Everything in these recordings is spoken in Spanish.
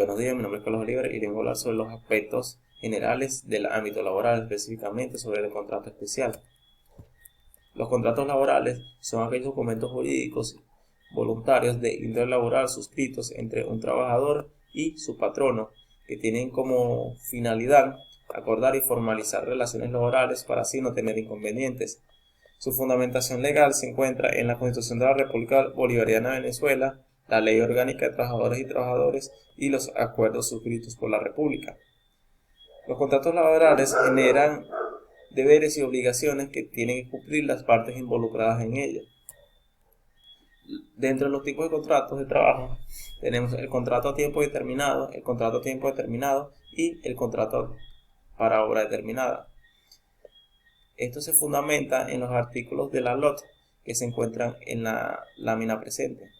Buenos días, mi nombre es Carlos Oliver y les voy a hablar sobre los aspectos generales del ámbito laboral, específicamente sobre el contrato especial. Los contratos laborales son aquellos documentos jurídicos voluntarios de índole laboral suscritos entre un trabajador y su patrono, que tienen como finalidad acordar y formalizar relaciones laborales para así no tener inconvenientes. Su fundamentación legal se encuentra en la Constitución de la República Bolivariana de Venezuela, la Ley Orgánica de Trabajadores y Trabajadoras y los acuerdos suscritos por la República. Los contratos laborales generan deberes y obligaciones que tienen que cumplir las partes involucradas en ellos. Dentro de los tipos de contratos de trabajo tenemos el contrato a tiempo determinado, el contrato a tiempo determinado y el contrato para obra determinada. Esto se fundamenta en los artículos de la LOT que se encuentran en la lámina presente.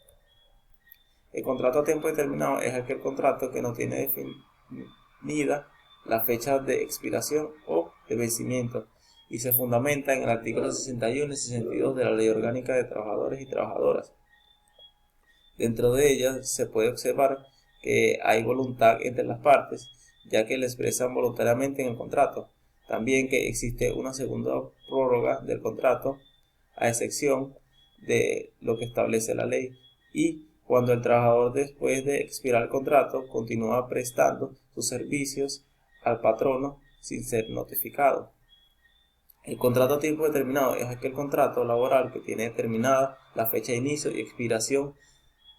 El contrato a tiempo determinado es aquel contrato que no tiene definida la fecha de expiración o de vencimiento y se fundamenta en el artículo 61 y 62 de la Ley Orgánica de Trabajadores y Trabajadoras. Dentro de ellas se puede observar que hay voluntad entre las partes, ya que le expresan voluntariamente en el contrato. También que existe una segunda prórroga del contrato, a excepción de lo que establece la ley, y cuando el trabajador después de expirar el contrato continúa prestando sus servicios al patrono sin ser notificado. El contrato a tiempo determinado es aquel contrato laboral que tiene determinada la fecha de inicio y expiración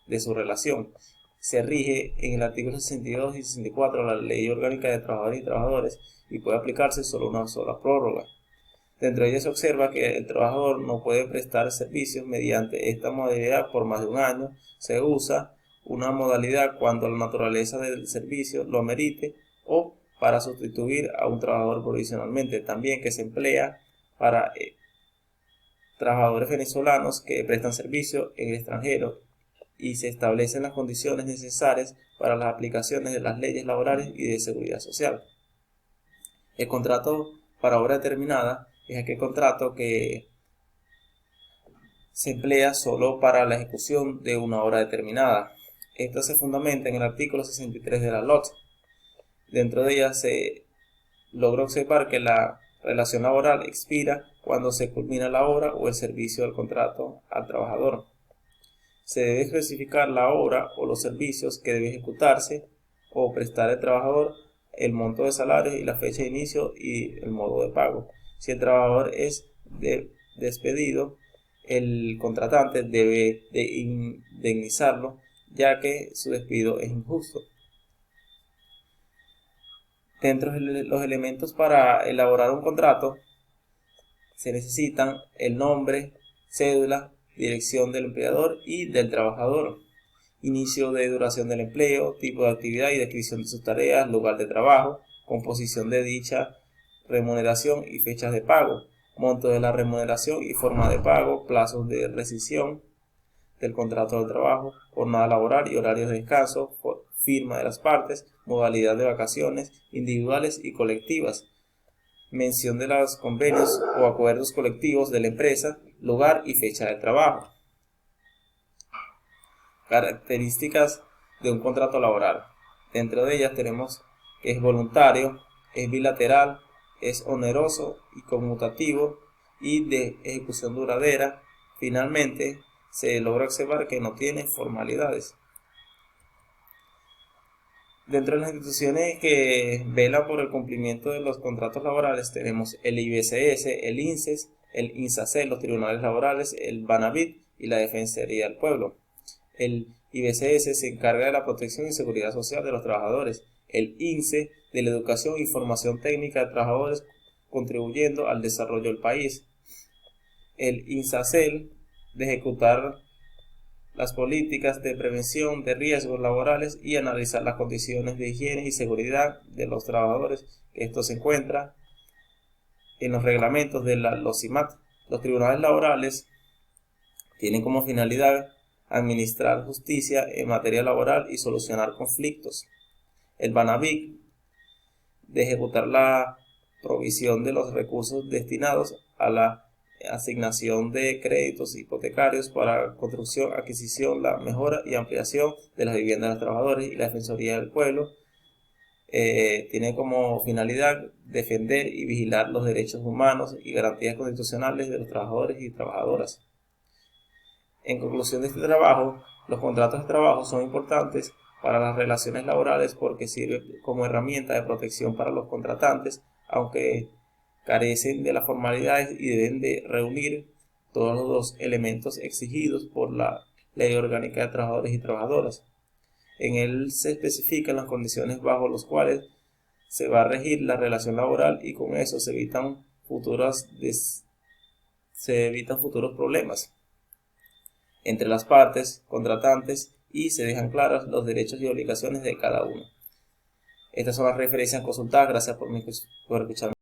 de su relación. Se rige en el artículo 62 y 64 de la Ley Orgánica de Trabajadores y Trabajadoras y puede aplicarse solo una sola prórroga. Dentro de ella se observa que el trabajador no puede prestar servicios mediante esta modalidad por más de un año. Se usa una modalidad cuando la naturaleza del servicio lo amerite o para sustituir a un trabajador provisionalmente. También que se emplea para trabajadores venezolanos que prestan servicio en el extranjero y se establecen las condiciones necesarias para las aplicaciones de las leyes laborales y de seguridad social. El contrato para obra determinada es aquel contrato que se emplea solo para la ejecución de una obra determinada. Esto se fundamenta en el artículo 63 de la LOT. Dentro de ella se logra observar que la relación laboral expira cuando se culmina la obra o el servicio del contrato al trabajador. Se debe especificar la obra o los servicios que debe ejecutarse o prestar el trabajador, el monto de salarios y la fecha de inicio y el modo de pago. Si el trabajador es despedido, el contratante debe de indemnizarlo, ya que su despido es injusto. Dentro de los elementos para elaborar un contrato se necesitan el nombre, cédula, dirección del empleador y del trabajador, inicio de duración del empleo, tipo de actividad y descripción de sus tareas, lugar de trabajo, composición de dicha remuneración y fechas de pago, monto de la remuneración y forma de pago, plazos de rescisión del contrato de trabajo, jornada laboral y horarios de descanso, firma de las partes, modalidad de vacaciones individuales y colectivas, mención de los convenios o acuerdos colectivos de la empresa, lugar y fecha de trabajo. Características de un contrato laboral. Dentro de ellas tenemos que es voluntario, es bilateral, es oneroso y conmutativo y de ejecución duradera. Finalmente, se logra observar que no tiene formalidades. Dentro de las instituciones que velan por el cumplimiento de los contratos laborales tenemos el IBCS, el INSES, el INSACEL, los tribunales laborales, el BANAVIT y la Defensoría del Pueblo. El IBCS se encarga de la protección y seguridad social de los trabajadores, el INSE de la educación y formación técnica de trabajadores contribuyendo al desarrollo del país, el INSACEL de ejecutar las políticas de prevención de riesgos laborales y analizar las condiciones de higiene y seguridad de los trabajadores, que esto se encuentra en los reglamentos de los CIMAT. Los tribunales laborales tienen como finalidad administrar justicia en materia laboral y solucionar conflictos. El BANAVIC de ejecutar la provisión de los recursos destinados a la asignación de créditos hipotecarios para construcción, adquisición, la mejora y ampliación de las viviendas de los trabajadores, y la Defensoría del Pueblo tiene como finalidad defender y vigilar los derechos humanos y garantías constitucionales de los trabajadores y trabajadoras. En conclusión de este trabajo, los contratos de trabajo son importantes para las relaciones laborales porque sirven como herramienta de protección para los contratantes, aunque carecen de las formalidades y deben de reunir todos los elementos exigidos por la Ley Orgánica de Trabajadores y Trabajadoras. En él se especifican las condiciones bajo las cuales se va a regir la relación laboral, y con eso se evitan futuros problemas entre las partes contratantes y se dejan claros los derechos y obligaciones de cada uno. Estas son las referencias consultadas. Gracias por escucharme.